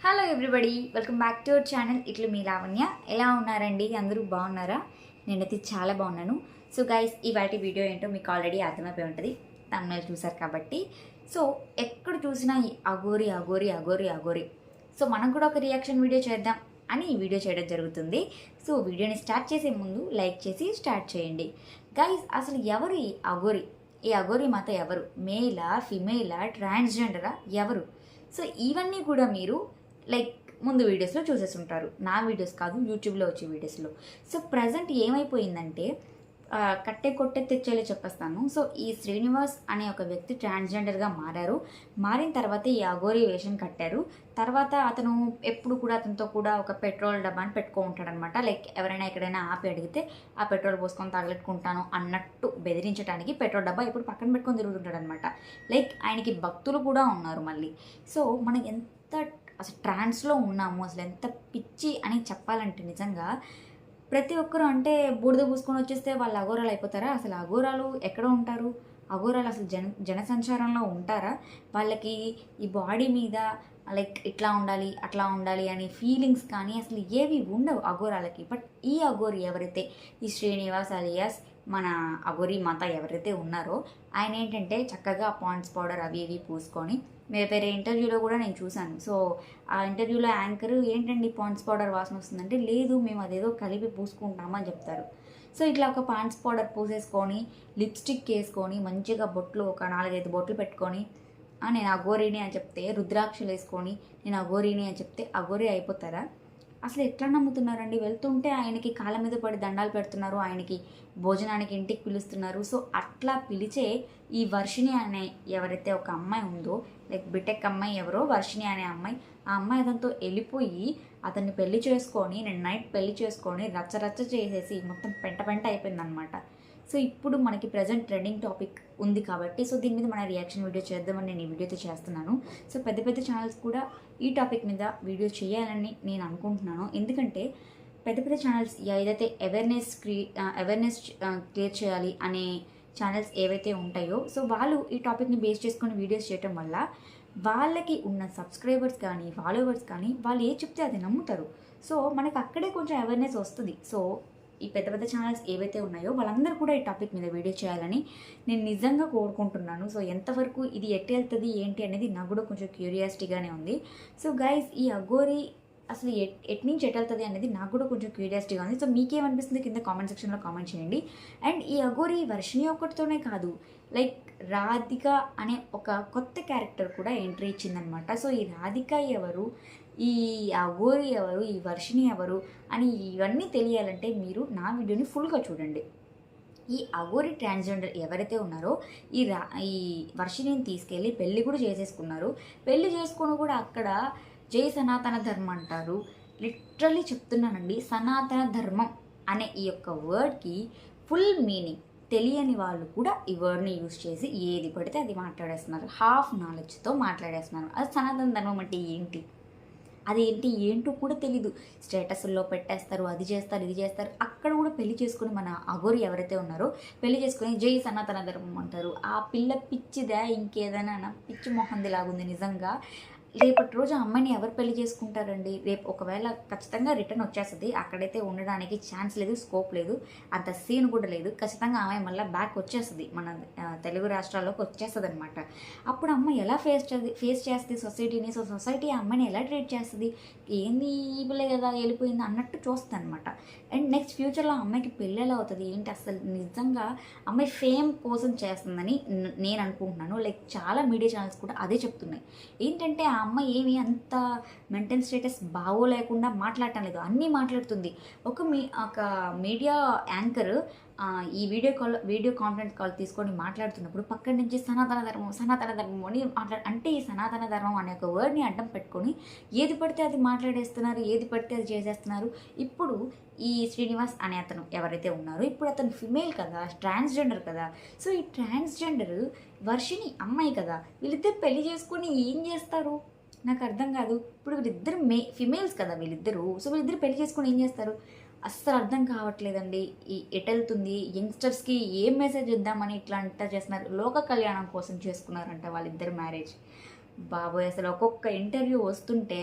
Hello everybody, welcome back to our channel. ఇట్లు మీ లావణ్య. ఎలా ఉన్నారండి? అందరూ బాగున్నారా? నేనైతే చాలా బాగున్నాను. సో గైస్, ఇవాటి వీడియో ఏంటో మీకు ఆల్రెడీ అర్థమైపోయి ఉంటుంది, తమిళ చూసారు కాబట్టి. సో ఎక్కడ చూసినా ఈ అఘోరి అఘోరి అఘోరి అఘోరి. సో మనం కూడా ఒక రియాక్షన్ వీడియో చేద్దాం అని ఈ వీడియో చేయడం జరుగుతుంది. సో వీడియోని స్టార్ట్ చేసే ముందు లైక్ చేసి స్టార్ట్ చేయండి. గైస్, అసలు ఎవరు ఈ అఘోరి? ఈ అఘోరి మాత ఎవరు? మేలా, ఫిమేలా, ట్రాన్స్జెండరా, ఎవరు? సో ఇవన్నీ కూడా మీరు లైక్ ముందు వీడియోస్లో చూసేస్తుంటారు. నా వీడియోస్ కాదు, యూట్యూబ్లో వచ్చే వీడియోస్లో. సో ప్రజెంట్ ఏమైపోయిందంటే, కట్టే కొట్టే తెచ్చేలా చెప్పేస్తాను. సో ఈ శ్రీనివాస్ అనే ఒక వ్యక్తి ట్రాన్స్జెండర్గా మారిన తర్వాత ఈ అఘోరి వేషం కట్టారు. తర్వాత అతను ఎప్పుడు కూడా అతనితో కూడా ఒక పెట్రోల్ డబ్బాని పెట్టుకో ఉంటాడనమాట. లైక్ ఎవరైనా ఎక్కడైనా ఆపి అడిగితే ఆ పెట్రోల్ పోసుకొని తగలెట్టుకుంటాను అన్నట్టు బెదిరించడానికి పెట్రోల్ డబ్బా ఇప్పుడు పక్కన పెట్టుకొని తిరుగుతుంటాడనమాట. లైక్ ఆయనకి భక్తులు కూడా ఉన్నారు మళ్ళీ. సో మనకి ఎంత అసలు ట్రాన్స్లో ఉన్నాము, అసలు ఎంత పిచ్చి అని చెప్పాలంటే నిజంగా ప్రతి ఒక్కరు అంటే బూడిద పూసుకొని వచ్చేస్తే వాళ్ళు అఘోరాలు అయిపోతారా? అసలు అఘోరాలు ఎక్కడ ఉంటారు? అఘోరాలు అసలు జనసంచారంలో ఉంటారా? వాళ్ళకి ఈ బాడీ మీద లైక్ ఇట్లా ఉండాలి అట్లా ఉండాలి అనే ఫీలింగ్స్ కానీ అసలు ఏవి ఉండవు అఘోరాలకి. బట్ ఈ అఘోరి ఎవరైతే ఈ శ్రీనివాస్ అలియాస్ మన అఘోరి మాత ఎవరైతే ఉన్నారో ఆయన ఏంటంటే చక్కగా పాండ్స్ పౌడర్ అవి ఇవి పూసుకొని వేరే ఇంటర్వ్యూలో కూడా నేను చూశాను. సో ఆ ఇంటర్వ్యూలో యాంకర్ ఏంటండి పాండ్స్ పౌడర్ వాసన వస్తుందంటే, లేదు మేము అదేదో కలిపి పూసుకుంటామని చెప్తారు. సో ఇట్లా ఒక పాండ్స్ పౌడర్ పూసేసుకొని లిప్స్టిక్ వేసుకొని మంచిగా బొట్లు ఒక 4-5 బొట్లు పెట్టుకొని నేను అఘోరిని అని చెప్తే, రుద్రాక్షలు వేసుకొని నేను అఘోరిని అని చెప్తే అఘోరి అయిపోతారా? అసలు ఎట్లా నమ్ముతున్నారండి? వెళ్తుంటే ఆయనకి కాళ్ళ మీద పడి దండాలు పెడుతున్నారు, ఆయనకి భోజనానికి ఇంటికి పిలుస్తున్నారు. సో అట్లా పిలిచే ఈ వర్షిణి అనే ఎవరైతే ఒక అమ్మాయి ఉందో, లైక్ బిటెక్ అమ్మాయి ఎవరో వర్షిణి అనే అమ్మాయి, ఆ అమ్మాయి అతనితో వెళ్ళిపోయి అతన్ని పెళ్లి చేసుకొని నేను నైట్ పెళ్లి చేసుకొని రచ్చరచ్చ చేసేసి మొత్తం పెంట అయిపోయిందనమాట. సో ఇప్పుడు మనకి ప్రజెంట్ ట్రెండింగ్ టాపిక్ ఉంది కాబట్టి సో దీని మీద మన రియాక్షన్ వీడియో చేద్దామని నేను ఈ వీడియోతో చేస్తున్నాను. సో పెద్ద ఛానల్స్ కూడా ఈ టాపిక్ మీద వీడియో చేయాలని నేను అనుకుంటున్నాను. ఎందుకంటే పెద్ద ఛానల్స్ ఏదైతే అవేర్నెస్ క్రియేట్ చేయాలి అనే ఛానల్స్ ఏవైతే ఉంటాయో సో వాళ్ళు ఈ టాపిక్ని బేస్ చేసుకొని వీడియోస్ చేయటం వల్ల వాళ్ళకి ఉన్న సబ్స్క్రైబర్స్ కానీ ఫాలోవర్స్ కానీ వాళ్ళు ఏ చెప్తే అది నమ్ముతారు. సో మనకు అక్కడే కొంచెం అవేర్నెస్ వస్తుంది. సో ఈ పెద్ద ఛానల్స్ ఏవైతే ఉన్నాయో వాళ్ళందరూ కూడా ఈ టాపిక్ మీద వీడియో చేయాలని నేను నిజంగా కోరుకుంటున్నాను. సో ఎంతవరకు ఇది ఎట్టి వెళ్తుంది ఏంటి అనేది నాకు కూడా కొంచెం క్యూరియాసిటీగానే ఉంది. సో గైస్, ఈ అఘోరి అసలు ఎట్ నుంచి ఎట్ వెళ్తుంది అనేది నాకు కూడా కొంచెం క్యూరియాసిటీగా ఉంది. సో మీకేమనిపిస్తుంది కింద కామెంట్ సెక్షన్లో కామెంట్ చేయండి. అండ్ ఈ అఘోరి వర్షిణి ఒకటితోనే కాదు, లైక్ రాధిక అనే ఒక కొత్త క్యారెక్టర్ కూడా ఎంట్రీ ఇచ్చిందనమాట. సో ఈ రాధిక ఎవరు, ఈ అఘోరి ఎవరు, ఈ వర్షిణి ఎవరు అని ఇవన్నీ తెలియాలంటే మీరు నా వీడియోని ఫుల్గా చూడండి. ఈ అఘోరి ట్రాన్స్జెండర్ ఎవరైతే ఉన్నారో ఈ వర్షిణిని తీసుకెళ్ళి పెళ్ళి కూడా చేసేసుకున్నారు. పెళ్ళి చేసుకొని కూడా అక్కడ జై సనాతన ధర్మం అంటారు. లిటరల్లీ చెప్తున్నానండి, సనాతన ధర్మం అనే ఈ యొక్క వర్డ్కి ఫుల్ మీనింగ్ తెలియని వాళ్ళు కూడా ఈ వర్డ్ని యూజ్ చేసి ఏది పడితే అది మాట్లాడేస్తున్నారు. హాఫ్ నాలెడ్జ్తో మాట్లాడేస్తున్నారు. అది సనాతన ధర్మం అంటే ఏంటి, అది ఏంటో కూడా తెలీదు. స్టేటస్ల్లో పెట్టేస్తారు, అది చేస్తారు ఇది చేస్తారు. అక్కడ కూడా పెళ్లి చేసుకుని మన అఘోరి ఎవరైతే ఉన్నారో పెళ్లి చేసుకుని జై సనాతన ధర్మం అంటారు. ఆ పిల్ల పిచ్చిదా ఇంకేదైనా పిచ్చి మొహంది లాగుంది నిజంగా. రేపటి రోజు ఆ అమ్మాయిని ఎవరు పెళ్లి చేసుకుంటారండి? రేపు ఒకవేళ ఖచ్చితంగా రిటర్న్ వచ్చేస్తుంది, అక్కడైతే ఉండడానికి ఛాన్స్ లేదు, స్కోప్ లేదు, అంత సీన్ కూడా లేదు. ఖచ్చితంగా అమ్మాయి మళ్ళీ బ్యాక్ వచ్చేస్తుంది, మన తెలుగు రాష్ట్రాల్లోకి వచ్చేస్తుంది అనమాట. అప్పుడు అమ్మాయి ఎలా ఫేస్ చేస్తుంది సొసైటీని? సో సొసైటీ ఆ అమ్మాయిని ఎలా ట్రీట్ చేస్తుంది? ఏంది ఈ పిల్ల కదా వెళ్ళిపోయింది అన్నట్టు చూస్తుంది అనమాట. అండ్ నెక్స్ట్ ఫ్యూచర్లో అమ్మాయికి పెళ్ళి ఎలా అవుతుంది ఏంటి? అసలు నిజంగా అమ్మాయి ఫేమ్ కోసం చేస్తుందని నేను అనుకుంటున్నాను. లైక్ చాలా మీడియా ఛానల్స్ కూడా అదే చెప్తున్నాయి. ఏంటంటే ఆ అమ్మాయి ఏమి అంత మెంటల్ స్టేటస్ బాగోలేకుండా మాట్లాడటం లేదు, అన్నీ మాట్లాడుతుంది. ఒక మీడియా యాంకర్ ఈ వీడియో కాన్ఫరెన్స్ కాల్ తీసుకొని మాట్లాడుతున్నప్పుడు పక్కన నుంచి సనాతన ధర్మం అని అంటే ఈ సనాతన ధర్మం అనే ఒక వర్డ్ని అడ్డం పెట్టుకొని ఏది పడితే అది మాట్లాడేస్తున్నారు, ఏది పడితే అది చేసేస్తున్నారు. ఇప్పుడు ఈ శ్రీనివాస్ అనే అతను ఎవరైతే ఉన్నారో ఇప్పుడు అతను ఫిమేల్ కదా, ట్రాన్స్జెండర్ కదా. సో ఈ ట్రాన్స్జెండర్ వర్షిణి అమ్మాయి కదా, వీళ్ళిద్దరు పెళ్లి చేసుకొని ఏం చేస్తారు నాకు అర్థం కాదు. ఇప్పుడు వీళ్ళిద్దరు ఫిమేల్స్ కదా వీళ్ళిద్దరు. సో వీళ్ళిద్దరు పెళ్లి చేసుకొని ఏం చేస్తారు అస్సలు అర్థం కావట్లేదండి. ఈ ఎటెళ్తుంది యంగ్స్టర్స్కి ఏం మెసేజ్ ఇద్దామని ఇట్లా అంతా చేస్తున్నారు. లోక కళ్యాణం కోసం చేసుకున్నారంట వాళ్ళిద్దరు మ్యారేజ్. బాబోయ్, అసలు ఒక్కొక్క ఇంటర్వ్యూ వస్తుంటే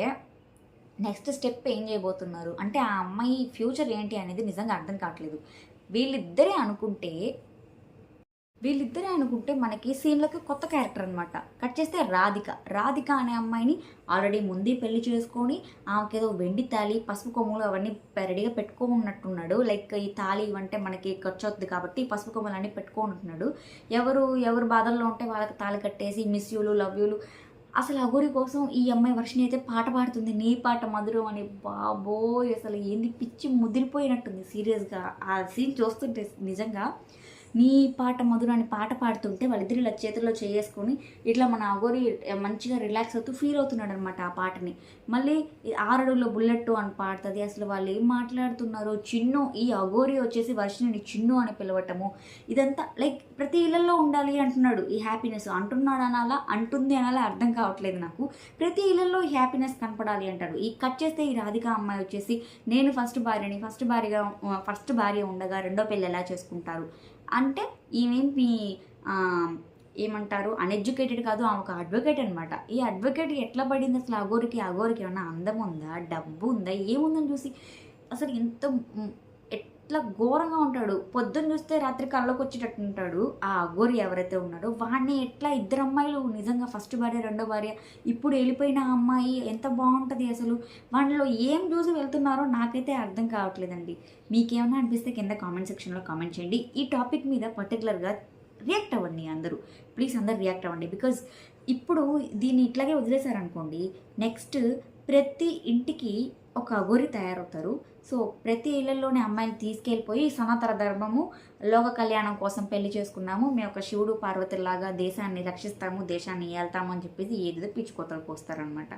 నెక్స్ట్ స్టెప్ ఏం చేయబోతున్నారు అంటే ఆ అమ్మాయి ఫ్యూచర్ ఏంటి అనేది నిజంగా అర్థం కావట్లేదు. వీళ్ళిద్దరే అనుకుంటే మనకి సీన్లోకి కొత్త క్యారెక్టర్ అనమాట. కట్ చేస్తే రాధిక అనే అమ్మాయిని ఆల్రెడీ ముందే పెళ్లి చేసుకొని ఆమెకేదో వెండి తాళి పసుపు కొమ్ములు అవన్నీ రెడీగా పెట్టుకోనున్నట్టున్నాడు. లైక్ ఈ తాళి ఇవంటే మనకి ఖర్చు అవుతుంది కాబట్టి పసుపు కొమ్ములు అన్నీ పెట్టుకోనుంటున్నాడు. ఎవరు బాధల్లో ఉంటే వాళ్ళకి తాళి కట్టేసి మిస్ యూలు లవ్ యూలు. అసలు అఘోరి కోసం ఈ అమ్మాయి వర్షిని అయితే పాట పాడుతుంది, నీ పాట మధురం అని. బాబోయ్, అసలు ఏంది పిచ్చి ముదిరిపోయినట్టుంది సీరియస్గా ఆ సీన్ చూస్తుంటే. నిజంగా నీ పాట మధురం అని పాట పాడుతుంటే వాళ్ళిద్దరు ఇలా చేతుల్లో చేసుకొని ఇట్లా మన అఘోరి మంచిగా రిలాక్స్ అవుతూ ఫీల్ అవుతున్నాడు అనమాట ఆ పాటని. మళ్ళీ 6 అడుగుల బుల్లెట్ అని పాడుతుంది. అసలు వాళ్ళు ఏం మాట్లాడుతున్నారో. చిన్ను, ఈ అఘోరి వచ్చేసి వర్షిని చిన్ను అని పిలవటము, ఇదంతా లైక్ ప్రతి ఇళ్లలో ఉండాలి అంటున్నాడు ఈ హ్యాపీనెస్. అంటున్నాడు అనాలా అంటుంది అనాలా అర్థం కావట్లేదు నాకు. ప్రతి ఇళ్లలో ఈ హ్యాపీనెస్ కనపడాలి అంటాడు. ఈ కట్ చేస్తే ఈ రాధిక అమ్మాయి వచ్చేసి నేను ఫస్ట్ భార్య ఉండగా రెండో పెళ్ళి ఎలా చేసుకుంటారు అంటే ఈమె ఏమంటారు అన్ఎడ్యుకేటెడ్ కాదు, ఆమె ఒక అడ్వకేట్ అనమాట. ఈ అడ్వకేట్ ఎట్లా పడింది అసలు అఘోరికి ఏమన్నా అందం ఉందా, డబ్బు ఉందా, ఏముందని చూసి అసలు ఎంత ఎట్లా ఘోరంగా ఉంటాడు. పొద్దున్న చూస్తే రాత్రి కళ్ళకు వచ్చేటట్టు ఉంటాడు ఆ అఘోరి ఎవరైతే ఉన్నాడో. వాడిని ఎట్లా ఇద్దరు అమ్మాయిలు నిజంగా ఫస్ట్ భార్య రెండో భార్య ఇప్పుడు వెళ్ళిపోయిన అమ్మాయి ఎంత బాగుంటుంది అసలు. వాళ్ళలో ఏం చూసి వెళ్తున్నారో నాకైతే అర్థం కావట్లేదండి. మీకేమైనా అనిపిస్తే కింద కామెంట్ సెక్షన్లో కామెంట్ చేయండి. ఈ టాపిక్ మీద పర్టికులర్గా రియాక్ట్ అవ్వండి అందరూ, ప్లీజ్ అందరు రియాక్ట్ అవ్వండి. బికాజ్ ఇప్పుడు దీన్ని ఇట్లాగే వదిలేశారనుకోండి, నెక్స్ట్ ప్రతి ఇంటికి ఒక అఘోరి తయారవుతారు. సో ప్రతి ఇళ్లలోని అమ్మాయిని తీసుకెళ్ళిపోయి సనాతన ధర్మము లోక కళ్యాణం కోసం పెళ్లి చేసుకున్నాము, మేము ఒక శివుడు పార్వతిలాగా దేశాన్ని రక్షిస్తాము, దేశాన్ని ఏళ్తాము అని చెప్పేసి ఏదో పిచ్చుకోతలకు వస్తారనమాట.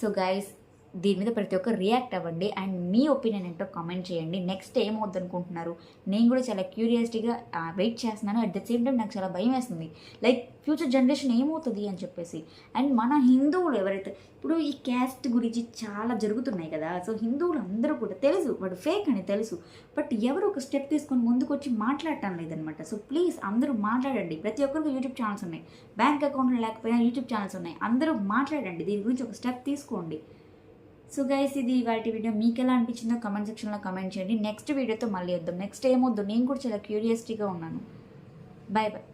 సో గైస్, దీని మీద ప్రతి ఒక్కరు రియాక్ట్ అవ్వండి అండ్ మీ ఒపీనియన్ ఏంటో కామెంట్ చేయండి. నెక్స్ట్ ఏమవుద్ది అనుకుంటున్నారు? నేను కూడా చాలా క్యూరియాసిటీగా వెయిట్ చేస్తున్నాను. అట్ ద సేమ్ టైం నాకు చాలా భయం వేస్తుంది, లైక్ ఫ్యూచర్ జనరేషన్ ఏమవుతుంది అని చెప్పేసి. అండ్ మన హిందువులు ఎవరైతే ఇప్పుడు ఈ క్యాస్ట్ గురించి చాలా జరుగుతున్నాయి కదా, సో హిందువులు అందరూ కూడా తెలుసు వాడు ఫేక్ అని తెలుసు, బట్ ఎవరు ఒక స్టెప్ తీసుకొని ముందుకు వచ్చి మాట్లాడటం లేదనమాట. సో ప్లీజ్ అందరూ మాట్లాడండి. ప్రతి ఒక్కరికి యూట్యూబ్ ఛానల్స్ ఉన్నాయి, బ్యాంక్ అకౌంట్లు లేకపోయినా యూట్యూబ్ ఛానల్స్ ఉన్నాయి. అందరూ మాట్లాడండి, దీని గురించి ఒక స్టెప్ తీసుకోండి. సో గైస్, ఇది వాటి వీడియో మీకు ఎలా అనిపించిందో కామెంట్ సెక్షన్లో కామెంట్ చేయండి. నెక్స్ట్ వీడియోతో మళ్ళీ వద్దాం. నెక్స్ట్ ఏమొద్దు, నేను కూడా చాలా క్యూరియాసిటీగా ఉన్నాను. Bye bye.